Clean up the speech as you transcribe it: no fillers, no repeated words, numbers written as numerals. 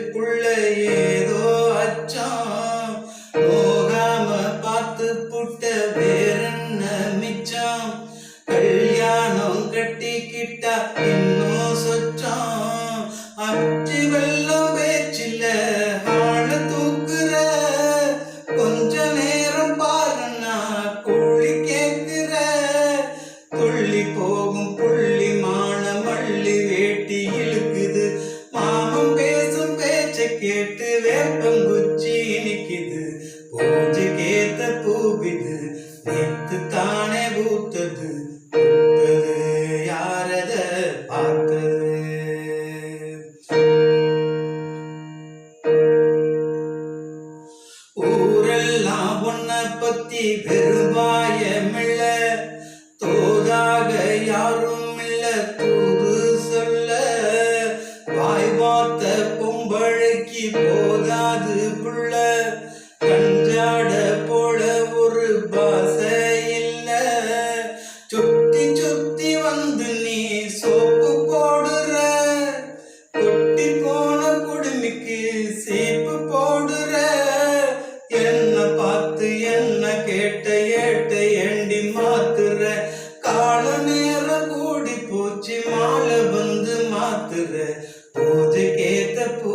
நெஞ்சுக்குள்ள ஏதோ அச்சம் நோகாம பார்த்து புட்ட வேறென்ன மிச்சம் கல்யாணம் கட்டிக்கிட்டா இன்னும் சொச்சம் அச்சு வெள்ளம் பேச்சில்ல ஆழ தூக்குற கொஞ்ச நேரம் பாருன்னா கூலி கேட்கிற துள்ளி போகும் புள்ளி மான மல்லி வேட்டி இழுக்குது மாமன் பேசும் பேச்ச கேட்டு வேப்பங்குச்சி இனிக்குது பூஜைக்கேத்த பூவிது நேத்து தானே பூத்தது யாரத பார்த்தது ஊரெல்லாம் உன்ன பத்தி பெருவாயமில்ல தோதாக யாரும் இல்ல தூது சொல்ல வாய் பார்த்த பொம்பழைக்கு போதாது புள்ள கஞ்சாட போல ஒரு பாசை இல்ல சுத்தி சுத்தி வந்து நீ சோப்பு போடுற கொட்டி போன குடுமிக்கு சீப்பு போடுற என்ன பார்த்து என்ன கேட்ட ஏட்ட ஏண்டி மாத்துற கால நேரம் கூடி போச்சு மாலை வந்து மாத்துற பூஜைக்கேத்த பூ